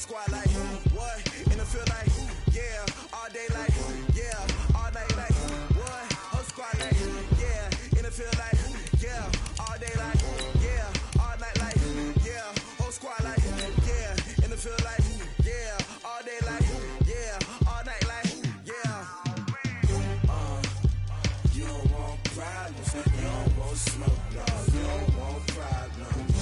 squad like, what? In the field like, yeah. All day like, yeah. All night like, what? Whole squad like, yeah. In the field like, yeah. All day like, yeah. All night like, yeah. Whole squad like, yeah. In the field like, yeah. All day like, yeah. All night like, yeah. You don't want problems, you don't want smoke, no. You don't want problems.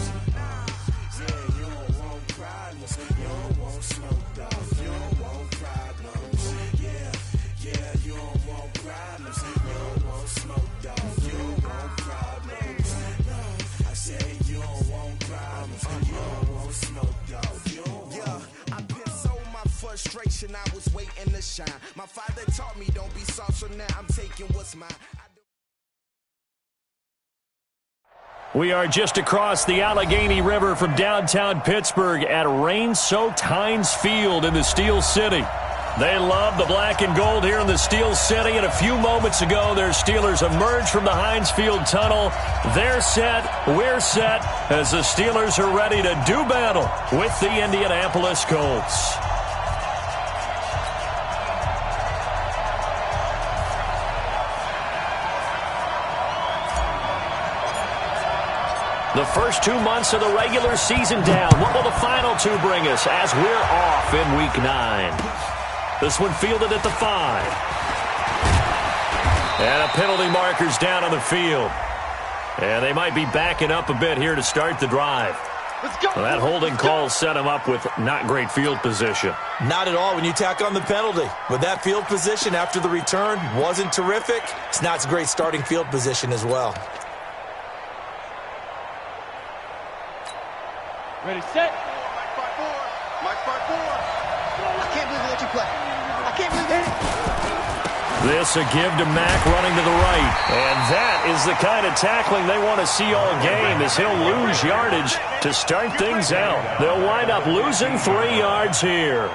Yeah, you don't want problems, you don't want smoke, dog. You don't want problems. Yeah, you don't want problems, you don't want smoke, dog. You don't want problems. No, I said you don't want problems, you don't want smoke, dog. You don't want. I pissed so my frustration, I was waiting to shine. My father taught me don't be soft, so now I'm taking what's mine. We are just across the Allegheny River from downtown Pittsburgh at rain-soaked Heinz Field in the Steel City. They love the black and gold here in the Steel City, and a few moments ago, their Steelers emerged from the Heinz Field tunnel. They're set, we're set, as the Steelers are ready to do battle with the Indianapolis Colts. The first 2 months of the regular season down. What will the final two bring us as we're off in Week 9? This one fielded at the 5. And a penalty marker's down on the field. And they might be backing up a bit here to start the drive. Well, that holding call set him up with not great field position. Not at all when you tack on the penalty. With that field position after the return wasn't terrific. It's not a great starting field position as well. Ready, set. Mike 5-4. I can't believe they let you play. I can't believe it. This a give to Mack running to the right. And that is the kind of tackling they want to see all game, as he'll lose yardage to start things out. They'll wind up losing 3 yards here.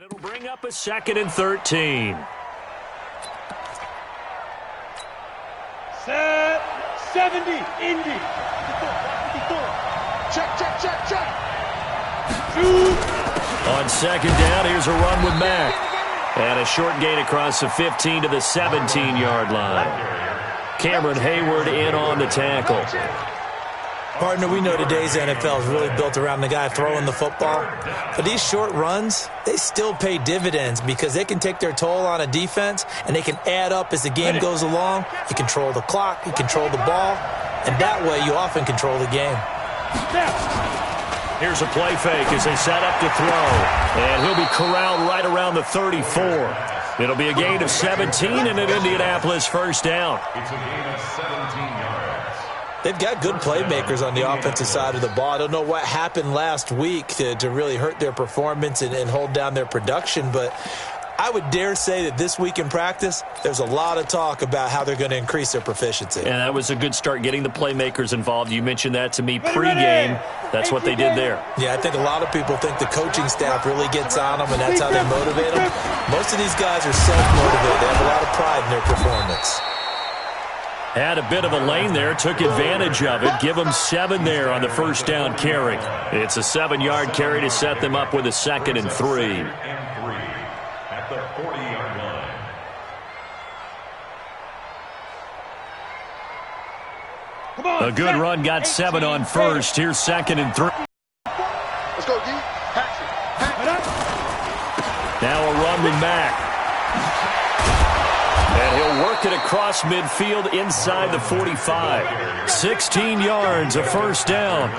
It'll bring up a 2nd and 13. Set. 70. Indy. Check. Shoot. On 2nd down, here's a run with Mack. And a short gain across the 15 to the 17-yard line. Cameron Hayward in on the tackle. Partner, we know today's NFL is really built around the guy throwing the football. But these short runs, they still pay dividends because they can take their toll on a defense and they can add up as the game goes along. You control the clock, you control the ball, and that way you often control the game. Here's a play fake as they set up to throw. And he'll be corralled right around the 34. It'll be a gain of 17 and an Indianapolis first down. It's a gain of 17 yards. They've got good playmakers on the offensive side of the ball. I don't know what happened last week to really hurt their performance and hold down their production, but I would dare say that this week in practice, there's a lot of talk about how they're going to increase their proficiency. And that was a good start getting the playmakers involved. You mentioned that to me pregame. That's what they did there. Yeah, I think a lot of people think the coaching staff really gets on them, and that's how they motivate them. Most of these guys are self-motivated. They have a lot of pride in their performance. Had a bit of a lane there, took advantage of it. Give them 7 there on the first down carry. It's a 7-yard carry to set them up with a 2nd and 3. At the 40-yard line. A good run, got 7 on first. Here's 2nd and 3. Let's go, D. Now a run with Mack. And he'll work it across midfield inside the 45. 16 yards, a first down.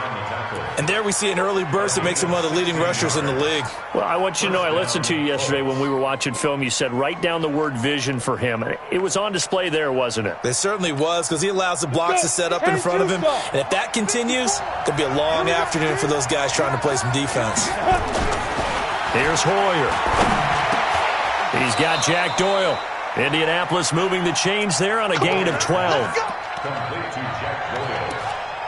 And there we see an early burst that makes him one of the leading rushers in the league. Well, I want you to know, I listened to you yesterday when we were watching film. You said write down the word vision for him. It was on display there, wasn't it? It certainly was, because he allows the blocks to set up in front of him. And if that continues, it could be a long afternoon for those guys trying to play some defense. Here's Hoyer. He's got Jack Doyle. Indianapolis moving the chains there on a gain of 12.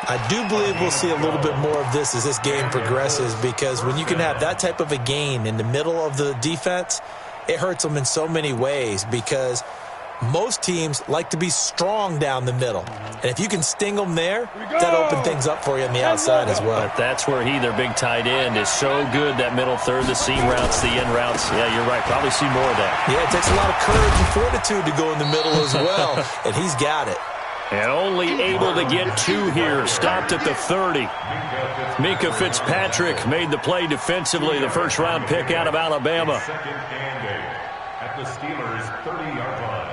I do believe we'll see a little bit more of this as this game progresses, because when you can have that type of a gain in the middle of the defense, it hurts them in so many ways, because most teams like to be strong down the middle. And if you can sting them there, that opens things up for you on the outside as well. But that's where he, their big tight end, is so good, that middle third, the seam routes, the in routes. Yeah, you're right. Probably see more of that. Yeah, it takes a lot of courage and fortitude to go in the middle as well, and he's got it. And only able to get 2 here. Stopped at the 30. Minkah Fitzpatrick made the play defensively. The first-round pick out of Alabama. Second and 8 at the Steelers' 30-yard line.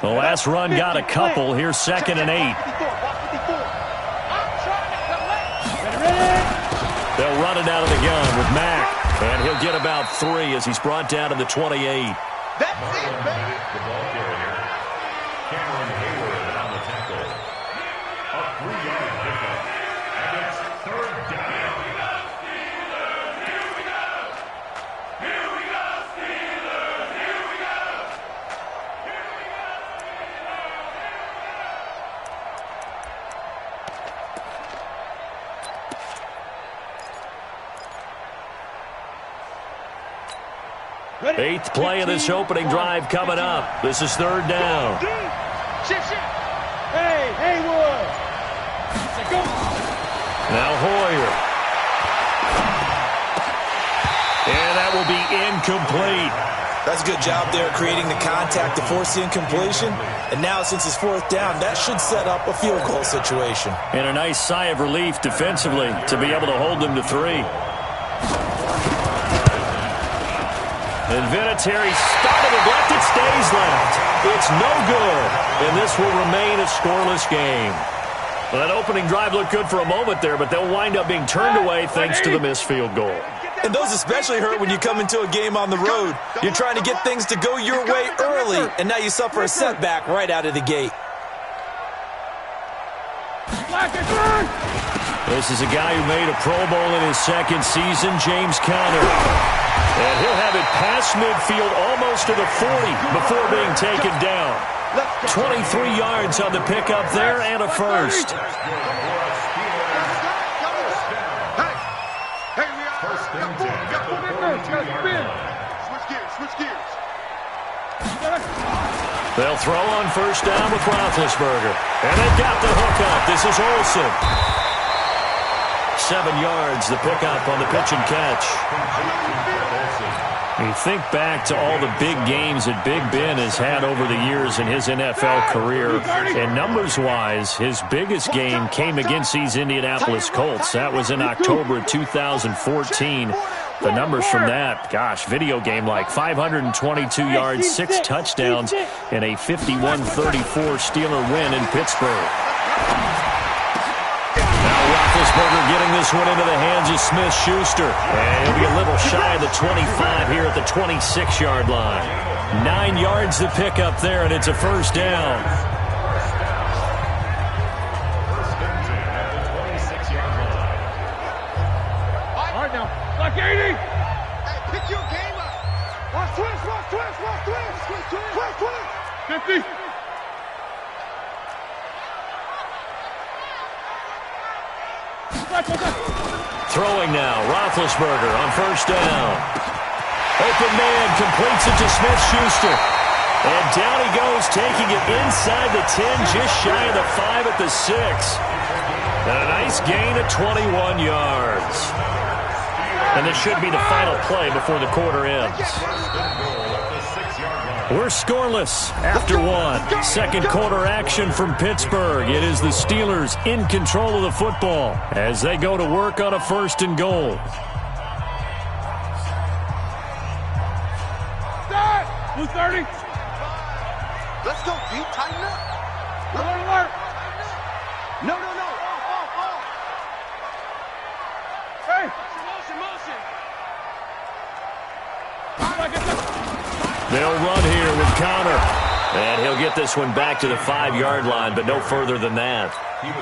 The last run got a couple. Here's 2nd and 8. They'll run it out of the gun with Mack. And he'll get about 3 as he's brought down to the 28. That's it, baby. The ball carrier, Cameron Hayward on the tackle. A 3-yard pickup. And it's 3rd down. Eighth play of this opening drive coming up. This is 3rd down. Hey, Haywood. Go. Now Hoyer. And that will be incomplete. That's a good job there creating the contact to force the incompletion. And now, since it's 4th down, that should set up a field goal situation. And a nice sigh of relief defensively to be able to hold them to 3. And Vinatieri started it left. It stays left. It's no good. And this will remain a scoreless game. Well, that opening drive looked good for a moment there, but they'll wind up being turned away thanks to the missed field goal. And those especially hurt when you come into a game on the road. You're trying to get things to go your way early, and now you suffer a setback right out of the gate. This is a guy who made a Pro Bowl in his 2nd season, James Conner. And he'll have it past midfield almost to the 40 before being taken down. 23 yards on the pickup there and a first. Switch gears. They'll throw on 1st down with Roethlisberger. And they've got the hook up. This is Olsen. 7 yards, the pickup on the pitch and catch. You think back to all the big games that Big Ben has had over the years in his NFL career, and numbers-wise, his biggest game came against these Indianapolis Colts. That was in October 2014. The numbers from that, gosh, video game-like, 522 yards, 6 touchdowns, and a 51-34 Steeler win in Pittsburgh. Roethlisberger getting this one into the hands of Smith-Schuster. And he'll be a little shy of the 25 here at the 26-yard line. 9 yards to pick up there, and it's a 1st down. All right now. Like 80. Hey, pick your game up. Watch twist. 50. Throwing now, Roethlisberger on 1st down. Open man completes it to Smith-Schuster. And down he goes, taking it inside the 10, just shy of the 5 at the 6. And a nice gain of 21 yards. And this should be the final play before the quarter ends. We're scoreless after 1. 2nd quarter action from Pittsburgh. It is the Steelers in control of the football as they go to work on a 1st and goal. Blue 30. Let's go, D. Tighten up. Alert. No. Hey. They'll run here with Conner. And he'll get this one back to the 5-yard line, but no further than that.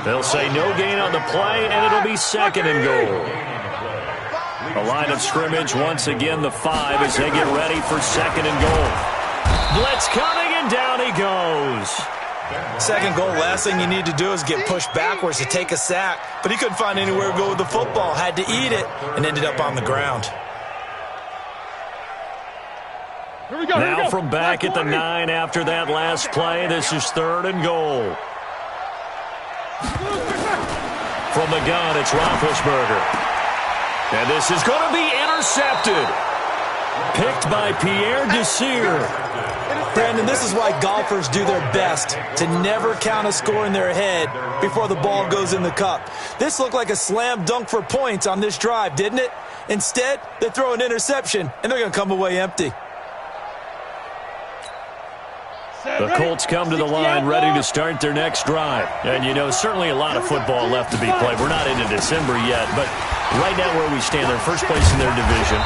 They'll say no gain on the play, and it'll be 2nd and goal. The line of scrimmage, once again, the 5 as they get ready for 2nd and goal. Blitz coming, and down he goes. 2nd goal, last thing you need to do is get pushed backwards to take a sack. But he couldn't find anywhere to go with the football, had to eat it, and ended up on the ground. Now from back at the 9 after that last play, this is 3rd and goal. From the gun, it's Roethlisberger. And this is going to be intercepted. Picked by Pierre Desir. Brandon, this is why golfers do their best to never count a score in their head before the ball goes in the cup. This looked like a slam dunk for points on this drive, didn't it? Instead, they throw an interception, and they're going to come away empty. The Colts come to the line ready to start their next drive. And, you know, certainly a lot of football left to be played. We're not into December yet, but right now where we stand, they're first place in their division.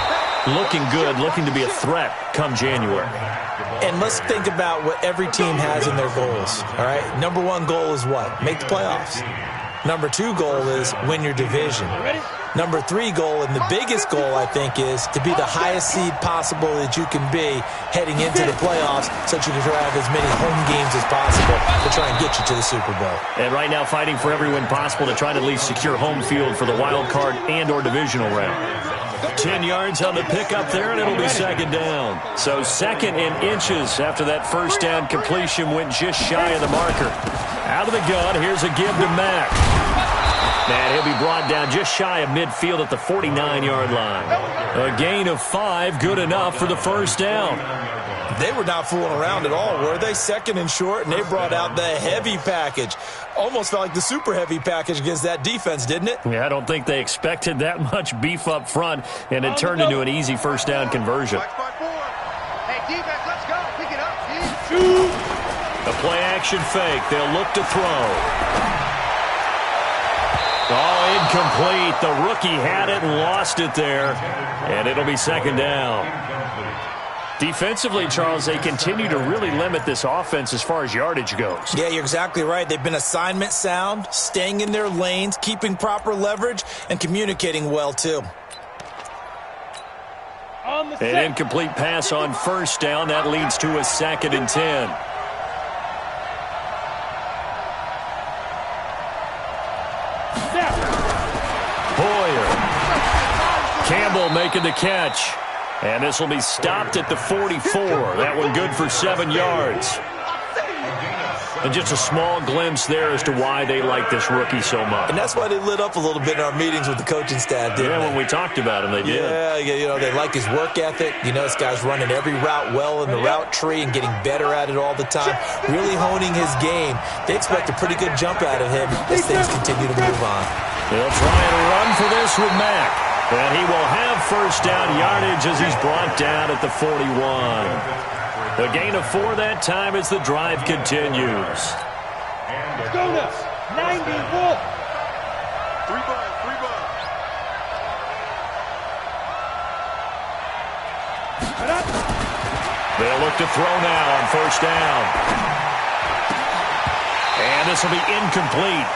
Looking good, looking to be a threat come January. And let's think about what every team has in their goals, all right? Number 1 goal is what? Make the playoffs. Number 2 goal is win your division. Number 3 goal, and the biggest goal, I think, is to be the highest seed possible that you can be heading into the playoffs so that you can have as many home games as possible to try and get you to the Super Bowl. And right now fighting for every win possible to try to at least secure home field for the wild card and or divisional round. 10 yards on the pickup there, and it'll be 2nd down. So 2nd and inches after that first down completion went just shy of the marker. Out of the gun, here's a give to Mack. And he'll be brought down just shy of midfield at the 49-yard line. A gain of 5, good enough for the first down. They were not fooling around at all, were they? 2nd and short, and they brought out the heavy package. Almost felt like the super heavy package against that defense, didn't it? Yeah, I don't think they expected that much beef up front, and it turned into an easy first down conversion. Hey, defense, let's go. Pick it up, The play-action fake. They'll look to throw. Oh, incomplete. The rookie had it and lost it there, and it'll be 2nd down. Defensively, Charles, they continue to really limit this offense as far as yardage goes. Yeah, you're exactly right. They've been assignment sound, staying in their lanes, keeping proper leverage, and communicating well, too. An incomplete pass on first down. That leads to a 2nd and 10. Boyer. Campbell making the catch. And this will be stopped at the 44. That one good for 7 yards. And just a small glimpse there as to why they like this rookie so much. And that's why they lit up a little bit in our meetings with the coaching staff, didn't they? Yeah, when we talked about him, they did. Yeah, you know, they like his work ethic. You know, this guy's running every route well in the route tree and getting better at it all the time, really honing his game. They expect a pretty good jump out of him as things continue to move on. They'll try and run for this with Mack. And he will have first down yardage as he's brought down at the 41. The gain of 4 that time as the drive continues. Let's go now. 90 Wolf. 3 ball, 3 ball. They'll look to throw now on first down. And this will be incomplete.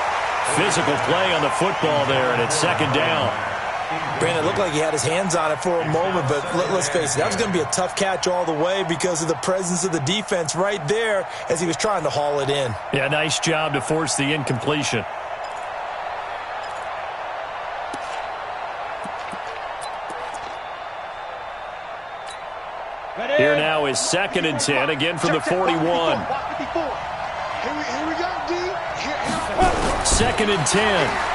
Physical play on the football there, and it's 2nd down. Brandon, it looked like he had his hands on it for a moment, but let's face it, that was going to be a tough catch all the way because of the presence of the defense right there as he was trying to haul it in. Yeah, nice job to force the incompletion. Here now is 2nd and 10, again from the 41. Here we go, D. 2nd and 10.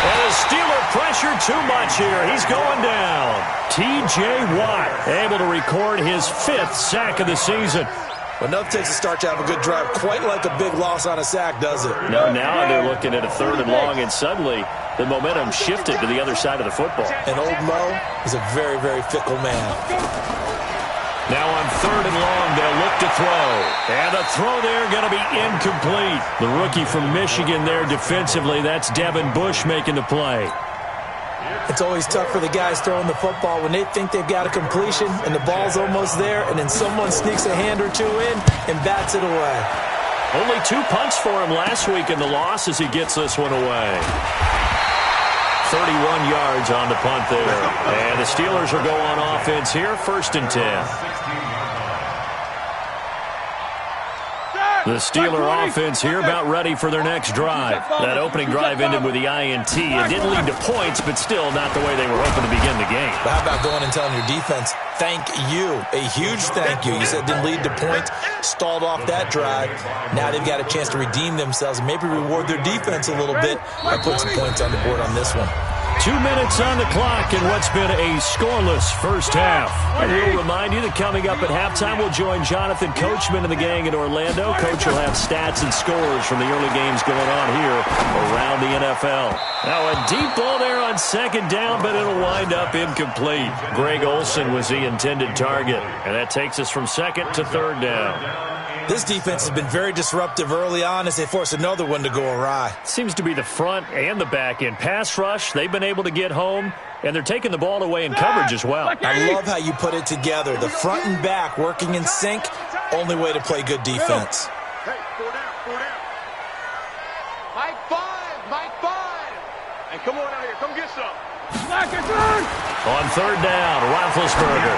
And the Steeler pressure too much here. He's going down. T.J. Watt able to record his 5th sack of the season. Well, enough takes a start to have a good drive. Quite like a big loss on a sack, does it? No, now they're looking at a 3rd and long, and suddenly the momentum shifted to the other side of the football. And old Mo is a very, very fickle man. Now on 3rd and long, they'll look to throw. And the throw there going to be incomplete. The rookie from Michigan there defensively, that's Devin Bush making the play. It's always tough for the guys throwing the football when they think they've got a completion and the ball's almost there, and then someone sneaks a hand or two in and bats it away. Only 2 punts for him last week in the loss as he gets this one away. 31 yards on the punt there. And the Steelers will go on offense here, 1st and 10. The Steeler offense here about ready for their next drive. That opening drive ended with the INT. It didn't lead to points, but still not the way they were hoping to begin the game. But how about going and telling your defense, thank you, a huge thank you. You said it didn't lead to points, stalled off that drive. Now they've got a chance to redeem themselves and maybe reward their defense a little bit by putting some points on the board on this one. 2 minutes on the clock in what's been a scoreless first half. And we'll remind you that coming up at halftime, we'll join Jonathan Coachman and the gang in Orlando. Coach will have stats and scores from the early games going on here around the NFL. Now a deep ball there on 2nd down, but it'll wind up incomplete. Greg Olsen was the intended target, and that takes us from 2nd to 3rd down. This defense has been very disruptive early on as they force another one to go awry. Seems to be the front and the back end. Pass rush, they've been able to get home, and they're taking the ball away in coverage as well. I love how you put it together. The front and back working in sync, only way to play good defense. Hey, 4 down. Mike 5. Hey, come on out here. Come get some. On 3rd down, Roethlisberger.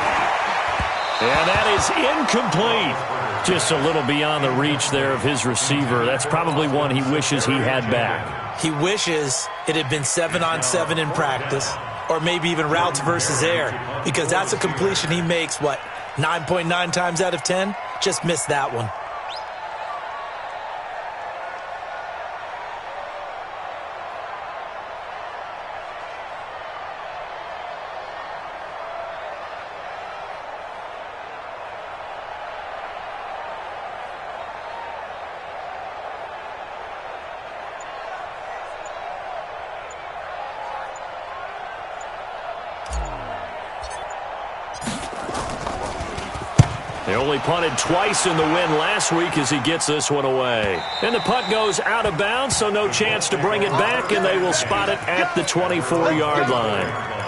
And that is incomplete. Just a little beyond the reach there of his receiver. That's probably one he wishes he had back. He wishes it had been 7-on-7 in practice, or maybe even routes versus air, because that's a completion he makes, 9.9 times out of 10? Just missed that one. They only punted twice in the win last week as he gets this one away. And the punt goes out of bounds, so no chance to bring it back, and they will spot it at the 24-yard line.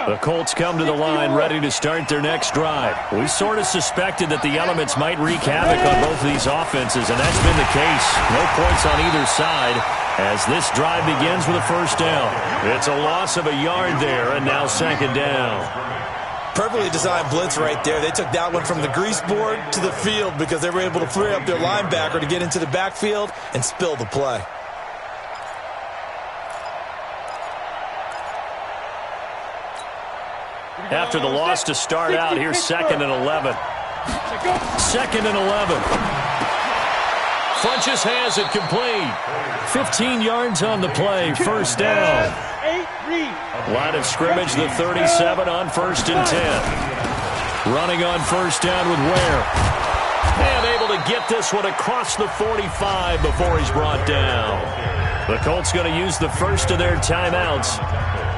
The Colts come to the line ready to start their next drive. We sort of suspected that the elements might wreak havoc on both of these offenses, and that's been the case. No points on either side as this drive begins with a 1st down. It's a loss of a yard there, and now 2nd down. Perfectly designed blitz right there. They took that one from the grease board to the field because they were able to free up their linebacker to get into the backfield and spill the play. After the loss to start out, here's 2nd and 11. 2nd and 11. Funchess has it complete. 15 yards on the play, 1st down. Line of scrimmage, the 37 on 1st and 10. Running on 1st down with Ware. And able to get this one across the 45 before he's brought down. The Colts going to use the first of their timeouts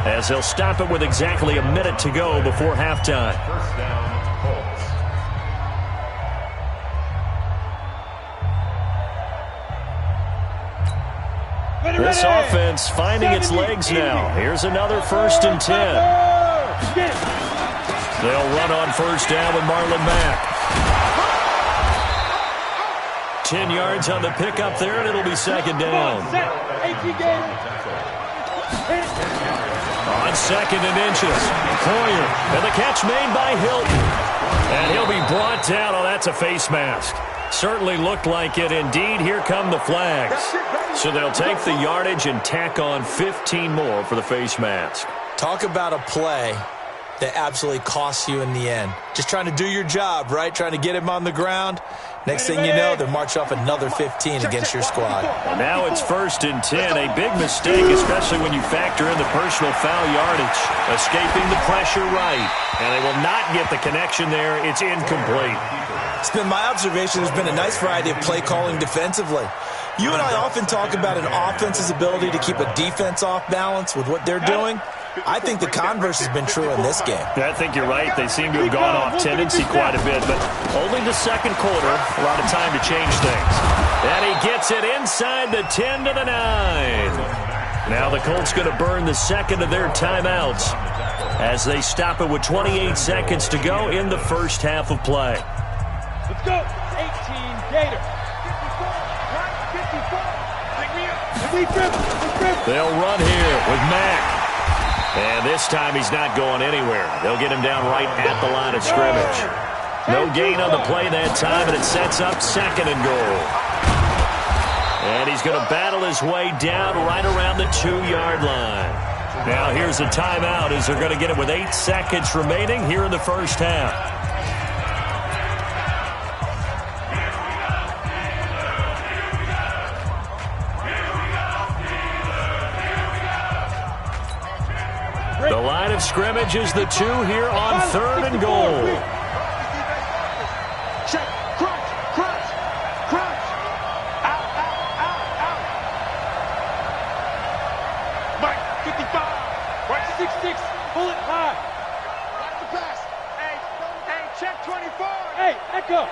as they'll stop it with exactly a minute to go before halftime. First down, Colts. This offense finding its legs now. Here's another 1st and 10. They'll run on 1st down with Marlon Mack. 10 yards on the pickup there, and it'll be 2nd down. On 2nd and inches, Hoyer, and the catch made by Hilton. And he'll be brought down. Oh, that's a face mask. Certainly looked like it. Indeed, here come the flags. So they'll take the yardage and tack on 15 more for the face mask. Talk about a play that absolutely costs you in the end. Just trying to do your job, right? Trying to get him on the ground. Next thing you know, they'll march off another 15 against your squad. And now it's 1st and 10. A big mistake, especially when you factor in the personal foul yardage. Escaping the pressure right. And they will not get the connection there. It's incomplete. It's been my observation there's been a nice variety of play calling defensively. You and I often talk about an offense's ability to keep a defense off balance with what they're doing. I think the converse has been true in this game. I think you're right. They seem to have gone off tendency quite a bit, but only the 2nd quarter, a lot of time to change things. And he gets it inside the 10 to the 9. Now the Colts going to burn the second of their timeouts as they stop it with 28 seconds to go in the first half of play. Let's go. 18 Gator. 54. They'll run here with Mack. And this time he's not going anywhere. They'll get him down right at the line of scrimmage. No gain on the play that time, and it sets up second and goal. And he's going to battle his way down right around the 2-yard line. Now here's a timeout as they're going to get it with 8 seconds remaining here in the first half. The line of scrimmage is the 2 here on 3rd and goal. Check. Crunch. Out. Mike, 55. Right, 6'6". Pull it high. Watch the pass. Hey, check 24. Hey, echo.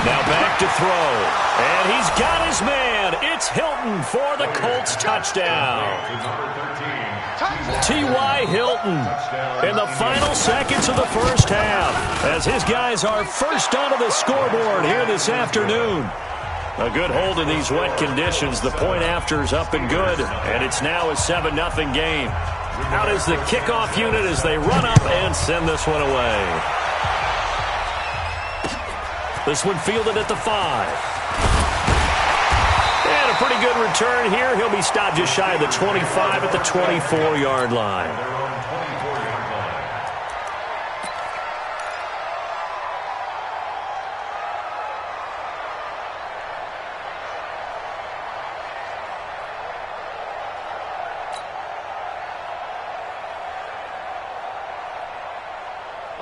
Now back to throw. And he's got his man. It's Hilton for the Colts touchdown. T.Y. Hilton in the final seconds of the first half as his guys are first onto the scoreboard here this afternoon. A good hold in these wet conditions. The point after's up and good, and it's now a 7-0 game. Out is the kickoff unit as they run up and send this one away. This one fielded at the 5. And a pretty good return here. He'll be stopped just shy of the 25 at the 24-yard line.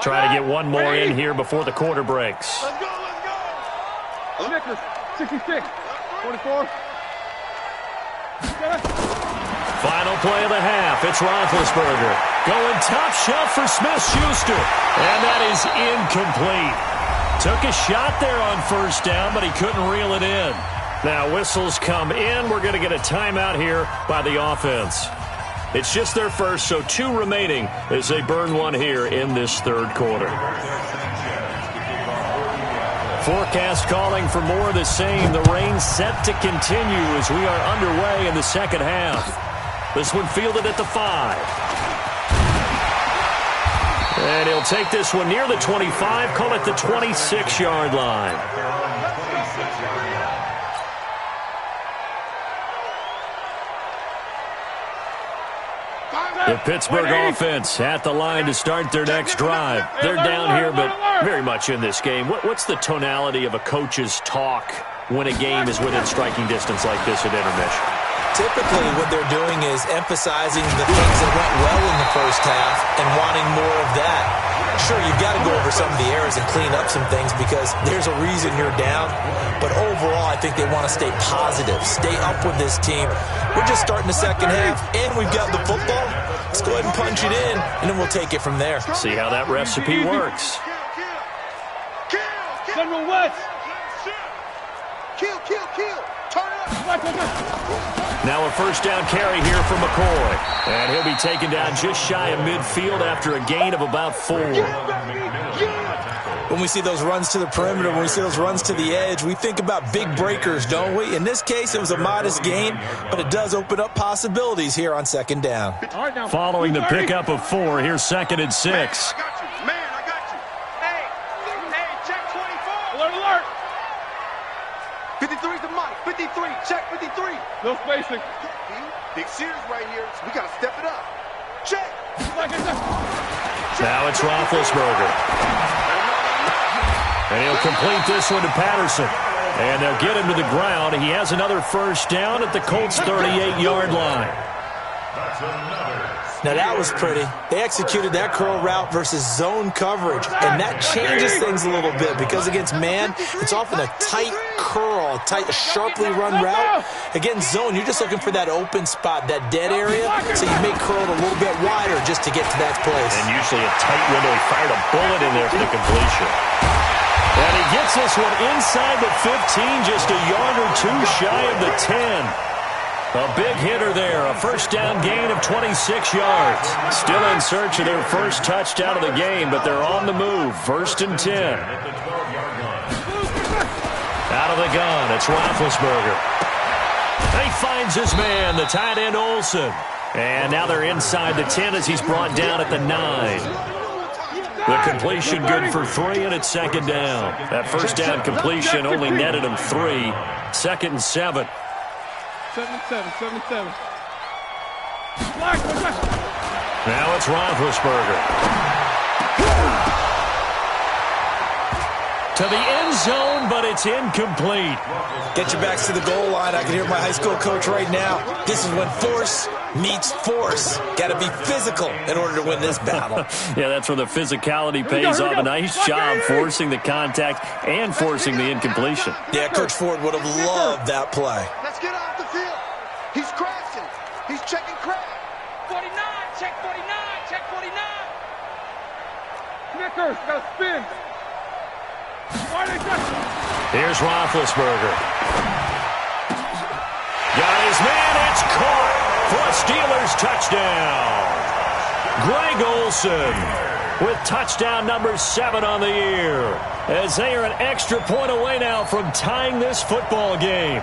Try to get one more in here before the quarter breaks. Let's go. Snickers, 66. 24. Final play of the half. It's Roethlisberger going top shelf for Smith-Schuster. And that is incomplete. Took a shot there on first down, but he couldn't reel it in. Now whistles come in. We're going to get a timeout here by the offense. It's just their first, so 2 remaining as they burn one here in this third quarter. Forecast calling for more of the same. The rain set to continue as we are underway in the second half. This one fielded at the 5. And he'll take this one near the 25, call it the 26-yard line. The Pittsburgh offense at the line to start their next drive. They're down here, but very much in this game. What's the tonality of a coach's talk when a game is within striking distance like this at intermission? Typically, what they're doing is emphasizing the things that went well in the first half and wanting more of that. Sure, you've got to go over some of the errors and clean up some things because there's a reason you're down. But overall, I think they want to stay positive, stay up with this team. We're just starting the second half, and we've got the football. Let's go ahead and punch it in, and then we'll take it from there. See how that recipe works. General West. Kill. Turn it up. Now a first down carry here for McCoy. And he'll be taken down just shy of midfield after a gain of about 4. When we see those runs to the perimeter, when we see those runs to the edge, we think about big breakers, don't we? In this case, it was a modest gain, but it does open up possibilities here on second down. Following the pickup of 4, here's 2nd and 6. Man, I got you. Hey, check 24. Alert. 53's the mic. 53, check 53. No spacing. Big series right here, so we got to step it up. Check. Now it's Roethlisberger. And he'll complete this one to Patterson. And they'll get him to the ground. He has another first down at the Colts' 38-yard line. Now that was pretty. They executed that curl route versus zone coverage, and that changes things a little bit because against man, it's often a tight curl, tight, sharply run route. Against zone, you're just looking for that open spot, that dead area, so you may curl it a little bit wider just to get to that place. And usually a tight window. He fired a bullet in there for the completion. And he gets this one inside the 15, just a yard or two shy of the 10. A big hitter there, a first down gain of 26 yards. Still in search of their first touchdown of the game, but they're on the move. 1st and 10. Out of the gun, it's Roethlisberger. He finds his man, the tight end Olsen. And now they're inside the 10 as he's brought down at the 9. The completion good for 3, and it's 2nd down. That first down completion only netted him 3. 2nd and 7. 7-7. Now it's Roethlisberger. To the end zone, but it's incomplete. Get your backs to the goal line. I can hear my high school coach right now. This is when force meets force. Got to be physical in order to win this battle. Yeah, that's where the physicality pays off. A nice job forcing the contact and forcing the incompletion. Yeah, Coach Ford would have loved that play. Let's get off the field. He's crashing. He's checking crash. 49, check 49, check 49. Snickers, got to spin. Here's Roethlisberger. Got his man, it's caught for a Steelers touchdown. Greg Olsen with touchdown number 7 on the year, as they are an extra point away now from tying this football game.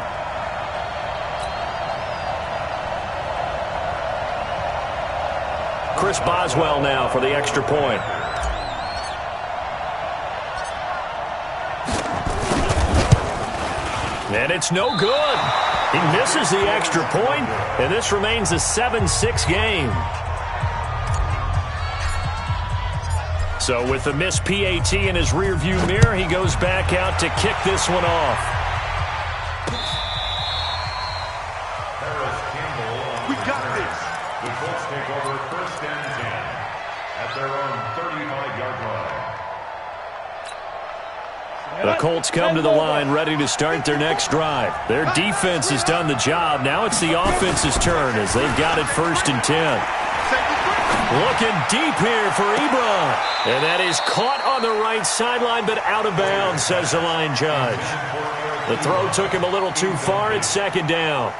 Chris Boswell now for the extra point. And it's no good. He misses the extra point, and this remains a 7-6 game. So with the missed PAT in his rearview mirror, he goes back out to kick this one off. We got this. The Colts take over 1st and 10 at their own 35-yard line. The Colts come to the line ready to start their next drive. Their defense has done the job. Now it's the offense's turn as they've got it 1st and 10. Looking deep here for Ebron. And that is caught on the right sideline, but out of bounds, says the line judge. The throw took him a little too far. It's 2nd down.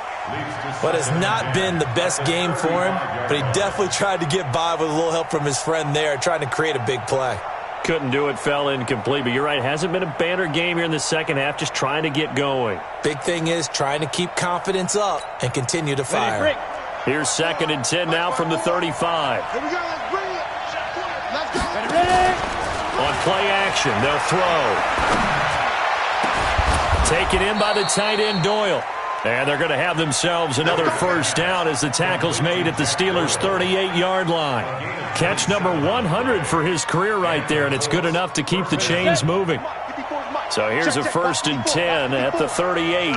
What has not been the best game for him, but he definitely tried to get by with a little help from his friend there, trying to create a big play. Couldn't do it, fell incomplete. But you're right, hasn't been a banner game here in the second half, just trying to get going. Big thing is trying to keep confidence up and continue to fire. Here's 2nd and 10 now from the 35. Here we go. Let's bring it. Let's go. On play action, they'll throw. Taken in by the tight end Doyle. And they're going to have themselves another first down as the tackle's made at the Steelers' 38-yard line. Catch number 100 for his career right there, and it's good enough to keep the chains moving. So here's a 1st and 10 at the 38.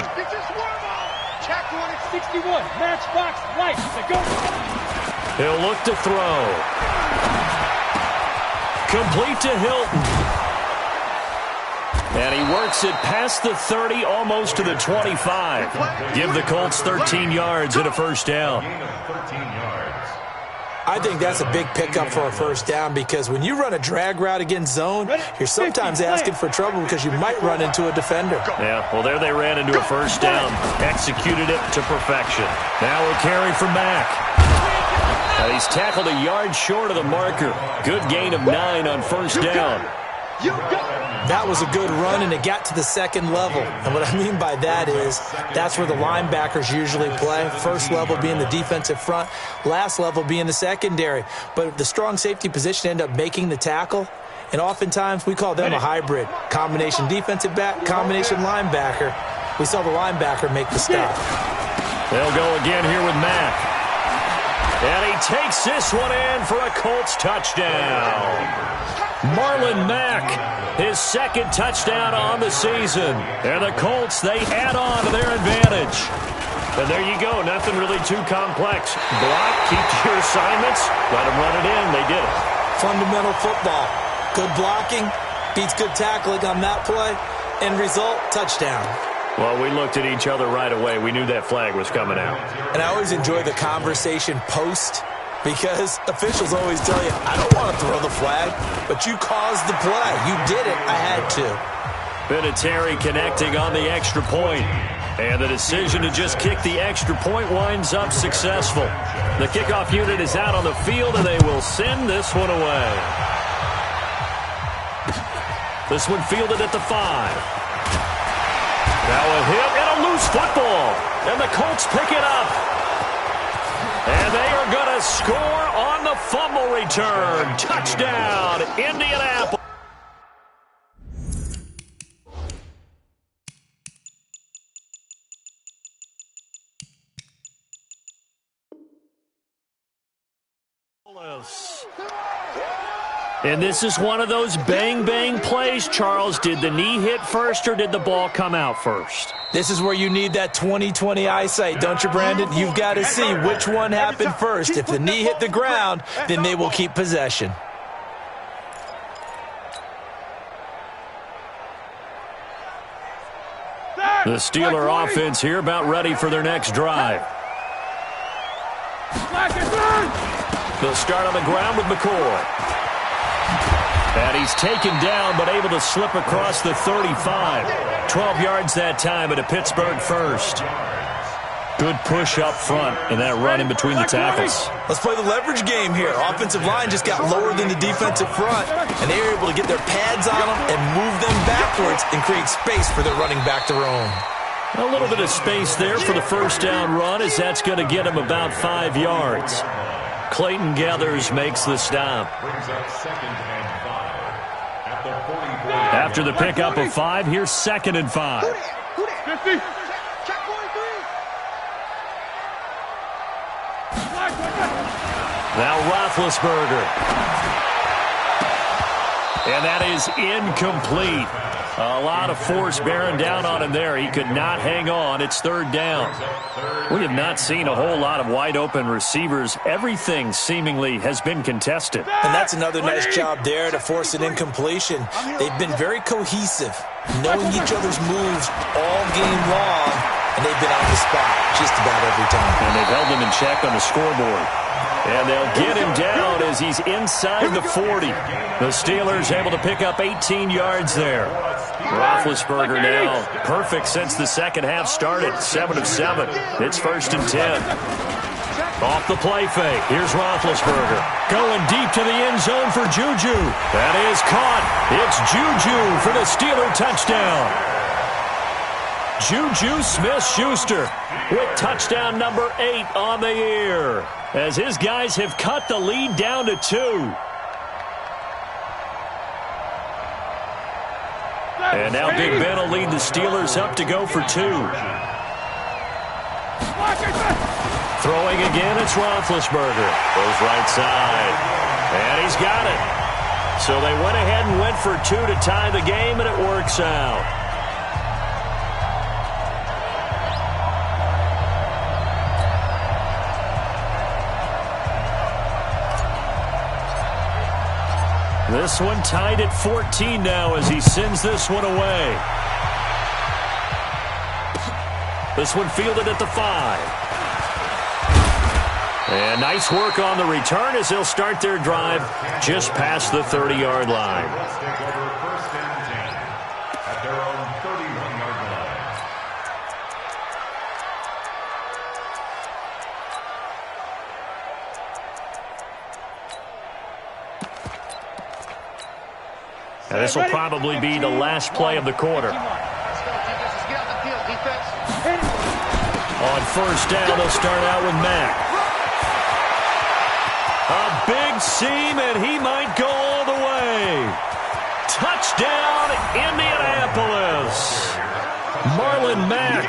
Check 161, matchbox right. Go. He'll look to throw. Complete to Hilton. And he works it past the 30, almost to the 25. Give the Colts 13 yards and a first down. I think that's a big pickup for a first down because when you run a drag route against zone, you're sometimes asking for trouble because you might run into a defender. Yeah, well, there they ran into a first down. Executed it to perfection. Now a carry for Mack. He's tackled a yard short of the marker. Good gain of 9 on first down. That was a good run, and it got to the second level. And what I mean by that is that's where the linebackers usually play. First level being the defensive front, last level being the secondary. But the strong safety position ended up making the tackle, and oftentimes we call them a hybrid. Combination defensive back, combination linebacker. We saw the linebacker make the stop. They'll go again here with Mack. And he takes this one in for a Colts touchdown. Marlon Mack, his 2nd touchdown on the season. And the Colts, they add on to their advantage. And there you go, nothing really too complex. Block, keep to your assignments, let them run it in. They did it. Fundamental football. Good blocking, beats good tackling on that play. End result, touchdown. Well, we looked at each other right away. We knew that flag was coming out. And I always enjoy the conversation post because officials always tell you, I don't want to throw the flag, but you caused the play. You did it. I had to. Vinatieri connecting on the extra point. And the decision to just kick the extra point winds up successful. The kickoff unit is out on the field, and they will send this one away. This one fielded at the 5. Now a hit and a loose football. And the Colts pick it up. And they are going to score on the fumble return. Touchdown, Indianapolis. And this is one of those bang-bang plays, Charles. Did the knee hit first or did the ball come out first? This is where you need that 20/20 eyesight, don't you, Brandon? You've got to see which one happened first. If the knee hit the ground, then they will keep possession. The Steeler offense here about ready for their next drive. They'll start on the ground with McCoy. And he's taken down, but able to slip across the 35. 12 yards that time, and a Pittsburgh first. Good push up front, and that run in between the tackles. Let's play the leverage game here. Offensive line just got lower than the defensive front, and they were able to get their pads on them and move them backwards and create space for their running back to roam. A little bit of space there for the first down run, as that's going to get him about 5 yards. Clayton Gathers makes the stop. Brings up 2nd and 5 at the 44. After the pickup of 5, here's 2nd and 5. Now Roethlisberger. And that is incomplete. A lot of force bearing down on him there. He could not hang on. It's 3rd down. We have not seen a whole lot of wide-open receivers. Everything seemingly has been contested. And that's another nice job there to force an incompletion. They've been very cohesive, knowing each other's moves all game long, and they've been on the spot just about every time. And they've held him in check on the scoreboard. And they'll get him down as he's inside the 40. The Steelers able to pick up 18 yards there. Roethlisberger now perfect since the second half started. 7 of 7. It's 1st and 10. Off the play fake. Here's Roethlisberger. Going deep to the end zone for Juju. That is caught. It's Juju for the Steeler touchdown. Juju Smith-Schuster with touchdown number 8 on the year, as his guys have cut the lead down to 2. And now Big Ben will lead the Steelers up to go for 2. Throwing again, it's Roethlisberger. Goes right side. And he's got it. So they went ahead and went for 2 to tie the game, and it works out. This one tied at 14 now as he sends this one away. This one fielded at the 5. And nice work on the return as they'll start their drive just past the 30-yard line. Let's take over 1st and 10 at their own 31-yard line. Now this will probably be the last play of the quarter. On 1st down, they'll start out with Mack. A big seam, and he might go all the way. Touchdown, Indianapolis. Marlon Mack,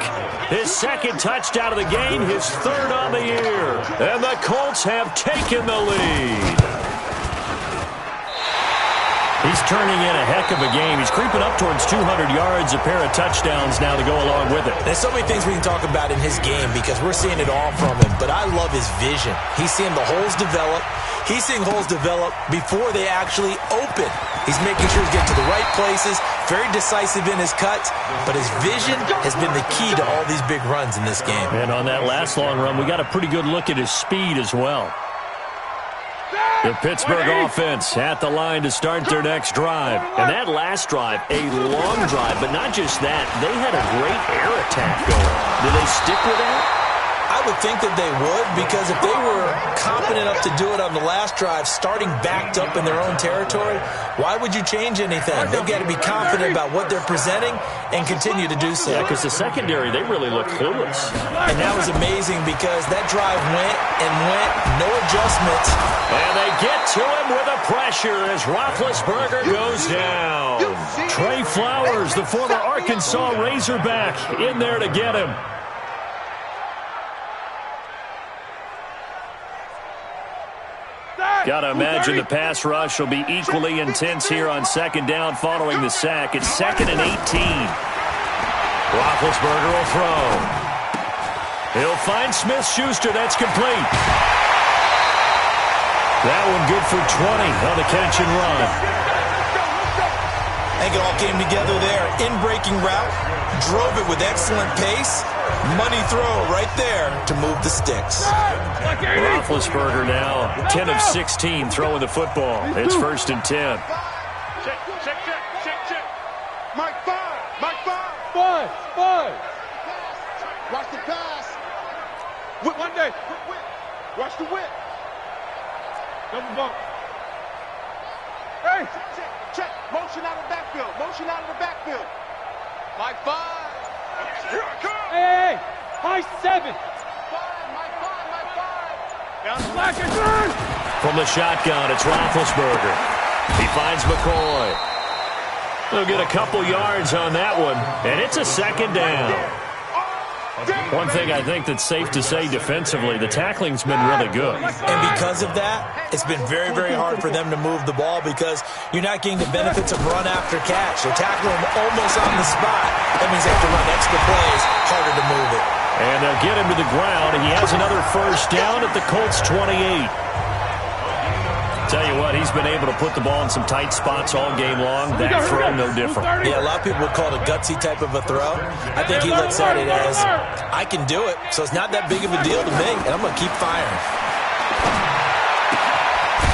his 2nd touchdown of the game, his 3rd on the year. And the Colts have taken the lead. He's turning in a heck of a game. He's creeping up towards 200 yards, a pair of touchdowns now to go along with it. There's so many things we can talk about in his game because we're seeing it all from him, but I love his vision. He's seeing the holes develop. He's seeing holes develop before they actually open. He's making sure he's getting to the right places, very decisive in his cuts, but his vision has been the key to all these big runs in this game. And on that last long run, we got a pretty good look at his speed as well. The Pittsburgh offense at the line to start their next drive. And that last drive, a long drive, but not just that. They had a great air attack going. Do they stick with that? I would think that they would, because if they were competent enough to do it on the last drive, starting backed up in their own territory, why would you change anything? They've got to be confident about what they're presenting and continue to do so. Yeah, because the secondary, they really looked clueless. And that was amazing because that drive went and went, no adjustments. And they get to him with a pressure as Roethlisberger goes down. Trey Flowers, the former Arkansas Razorback, in there to get him. Got to imagine the pass rush will be equally intense here on second down following the sack. It's 2nd and 18. Roethlisberger will throw. He'll find Smith-Schuster. That's complete. That one good for 20 on the catch and run. I think it all came together there. In-breaking route, drove it with excellent pace. Money throw right there to move the sticks. Roethlisberger now 10 of 16 throwing the football. It's 1st and 10. Check. Mike 5. Watch the pass. Whip one day. Watch the whip. Double bump. Hey. Check. Motion out of the backfield. Mike 5. Here I come. Hey. High 7. Mike 5. Down the black and turn. From the shotgun, it's Roethlisberger. He finds McCoy. They'll get a couple yards on that one, and it's a 2nd down. One thing I think that's safe to say defensively, the tackling's been really good. And because of that, it's been very, very hard for them to move the ball because you're not getting the benefits of run after catch. They're tackling him almost on the spot. That means they have to run extra plays, harder to move it. And they'll get him to the ground, and he has another 1st down at the Colts 28. Tell you what, he's been able to put the ball in some tight spots all game long. That throw, no different. Yeah, a lot of people would call it a gutsy type of a throw. I think he looks at it as, I can do it, so it's not that big of a deal to me, and I'm going to keep firing.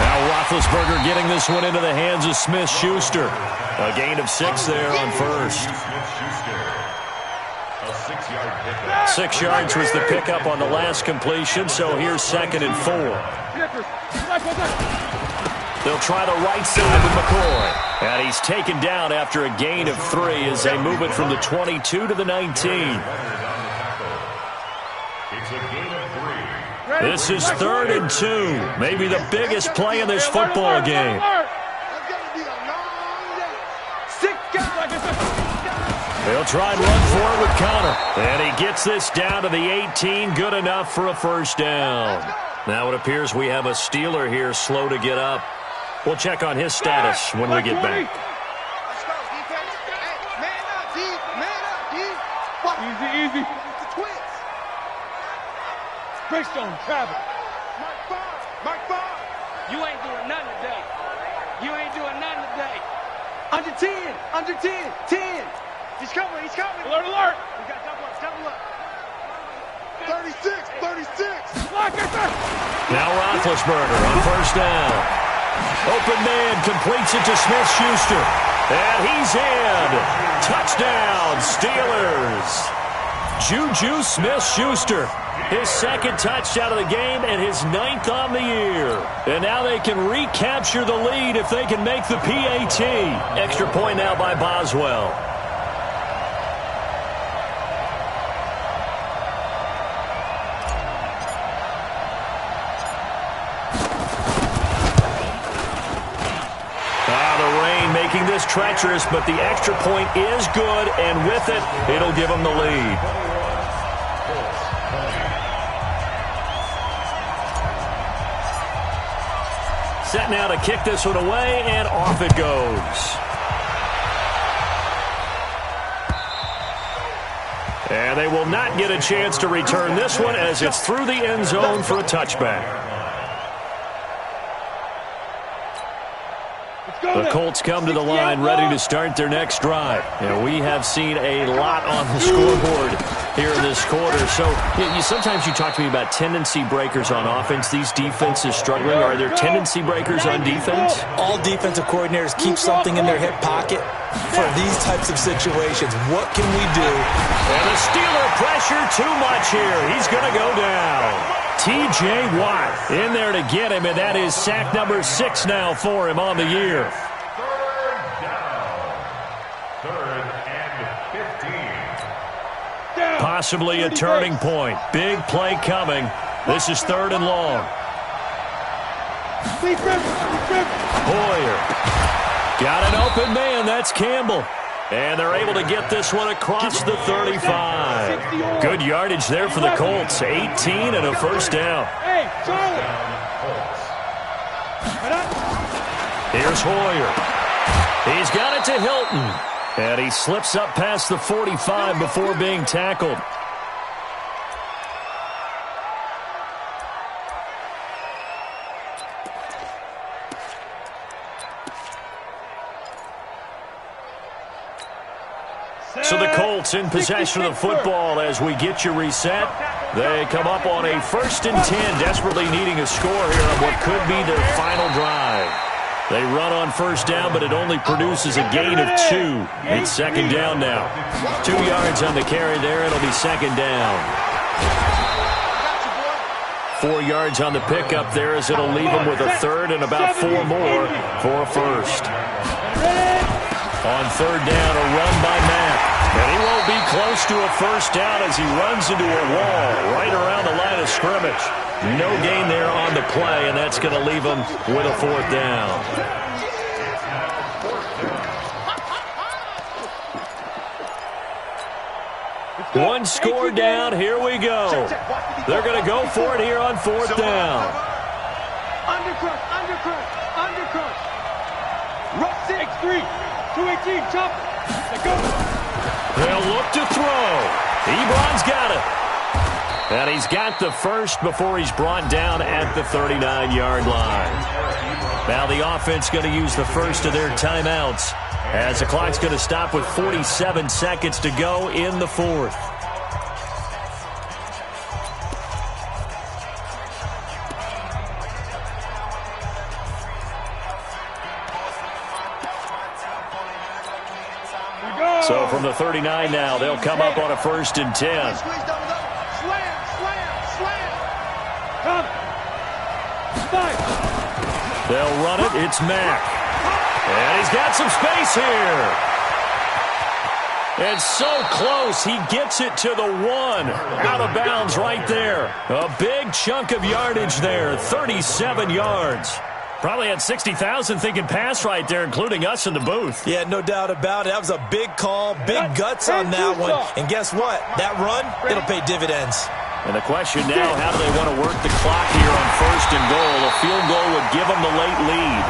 Now Roethlisberger getting this one into the hands of Smith-Schuster. A gain of 6 there on 1st. 6 yards was the pickup on the last completion, so here's 2nd and 4. They'll try the right side with McCoy. And he's taken down after a gain of 3 as they move it from the 22 to the 19. This is 3rd and 2. Maybe the biggest play in this football game. They'll try and run for it with Connor. And he gets this down to the 18. Good enough for a 1st down. Now it appears we have a Steeler here slow to get up. We'll check on his status when we get back. Let's go, defense. Hey, man up, D. Man up, D. What? Easy. It's the Twins. Greystone, travel. Mike 5. You ain't doing nothing today. Under 10. 10. He's coming. Alert. We got double up. 36. Now Roethlisberger on 1st down. Open man completes it to Smith-Schuster. And he's in. Touchdown, Steelers. Juju Smith-Schuster. His 2nd touchdown of the game and his 9th on the year. And now they can recapture the lead if they can make the PAT. Extra point now by Boswell. Making this treacherous, but the extra point is good, and with it, it'll give them the lead. Set now to kick this one away, and off it goes. And they will not get a chance to return this one as it's through the end zone for a touchback. The Colts come to the line ready to start their next drive. And we have seen a lot on the scoreboard here in this quarter. So sometimes you talk to me about tendency breakers on offense. These defenses struggling. Are there tendency breakers on defense? All defensive coordinators keep something in their hip pocket for these types of situations. What can we do? And the Steeler pressure too much here. He's going to go down. T.J. Watt in there to get him, and that is sack number 6 now for him on the year. Possibly a turning point. Big play coming. This is 3rd and long. Hoyer. Got an open man. That's Campbell. And they're able to get this one across the 35. Good yardage there for the Colts. 18 and a first down. Here's Hoyer. He's got it to Hilton. And he slips up past the 45 before being tackled. So the Colts in possession of the football as we get you reset. They come up on a 1st and 10, desperately needing a score here on what could be their final drive. They run on 1st down, but it only produces a gain of 2. It's 2nd down now. 2 yards on the carry there. It'll be 2nd down. 4 yards on the pickup there as it'll leave them with a 3rd and about 4 more for a 1st. On 3rd down, a run by Mack. And he won't be close to a 1st down as he runs into a wall right around the line of scrimmage. No gain there on the play, and that's going to leave him with a 4th down. One score down. Here we go. They're going to go for it here on 4th down. Undercrush. Rush 6-3. 218, chop it. Let's go. They'll look to throw. Ebron's got it. And he's got the 1st before he's brought down at the 39-yard line. Now the offense going to use the 1st of their timeouts as the clock's going to stop with 47 seconds to go in the 4th. So from the 39 now, they'll come up on a 1st and 10. They'll run it. It's Mack. And he's got some space here. And so close. He gets it to the 1. Out of bounds right there. A big chunk of yardage there. 37 yards. Probably had 60,000 thinking pass right there, including us in the booth. Yeah, no doubt about it. That was a big call, big guts on that one. And guess what? That run, it'll pay dividends. And the question now, how do they want to work the clock here on 1st and goal? A field goal would give them the late lead.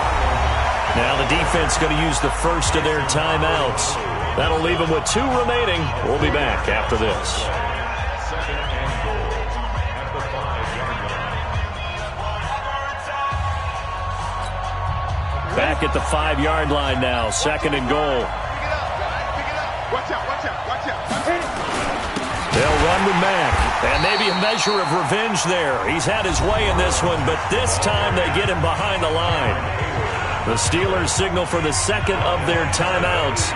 Now the defense going to use the 1st of their timeouts. That'll leave them with 2 remaining. We'll be back after this. Back at the 5-yard line now. 2nd and goal. Watch out. They'll run with Mack. And maybe a measure of revenge there. He's had his way in this one, but this time they get him behind the line. The Steelers signal for the 2nd of their timeouts.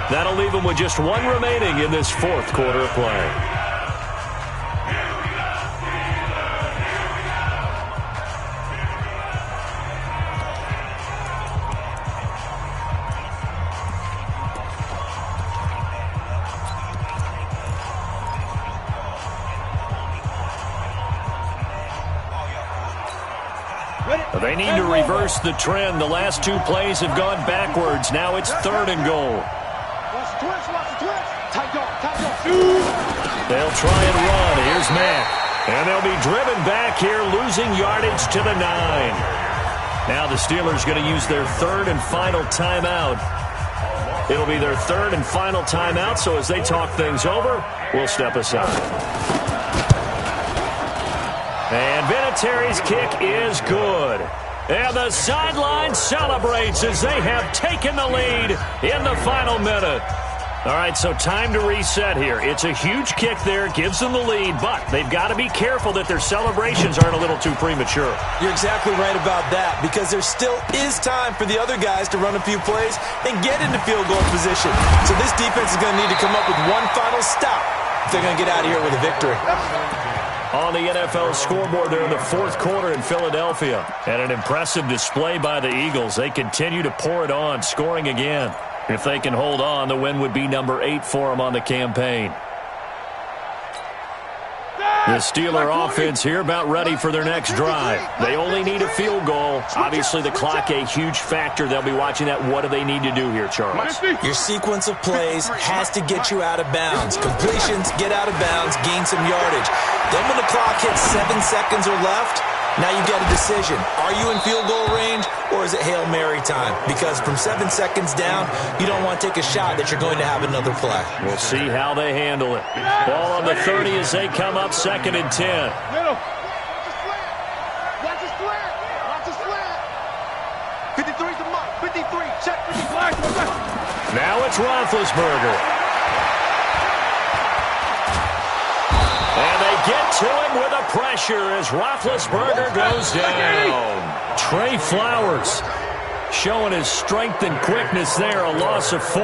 That'll leave them with just 1 remaining in this 4th quarter of play. They need to reverse the trend. The last 2 plays have gone backwards. Now it's 3rd and goal. They'll try and run. Here's Mack. And they'll be driven back here, losing yardage to the 9. Now the Steelers going to use their 3rd and final timeout. It'll be their 3rd and final timeout, so as they talk things over, we'll step aside. And Vinatieri's kick is good. And the sideline celebrates as they have taken the lead in the final minute. All right, so time to reset here. It's a huge kick there, gives them the lead, but they've got to be careful that their celebrations aren't a little too premature. You're exactly right about that, because there still is time for the other guys to run a few plays and get into field goal position. So this defense is going to need to come up with one final stop if they're going to get out of here with a victory. On the NFL scoreboard there in the fourth quarter in Philadelphia. And an impressive display by the Eagles. They continue to pour it on, scoring again. If they can hold on, the win would be number 8 for them on the campaign. The Steeler offense here about ready for their next drive. They only need a field goal. Obviously, the clock a huge factor. They'll be watching that. What do they need to do here, Charles? Your sequence of plays has to get you out of bounds. Completions, get out of bounds, gain some yardage. Then when the clock hits 7 seconds or left, now you've got a decision. Are you in field goal range, or is it Hail Mary time? Because from 7 seconds down, you don't want to take a shot that you're going to have another play. We'll see how they handle it. Ball on the 30 as they come up 2nd and 10. Middle. Watch the slant. Watch the slant. 53's the mark. 53. Check 53. Now it's Roethlisberger. And they get to him with a pressure as Roethlisberger goes down. Trey Flowers showing his strength and quickness there, a loss of 4.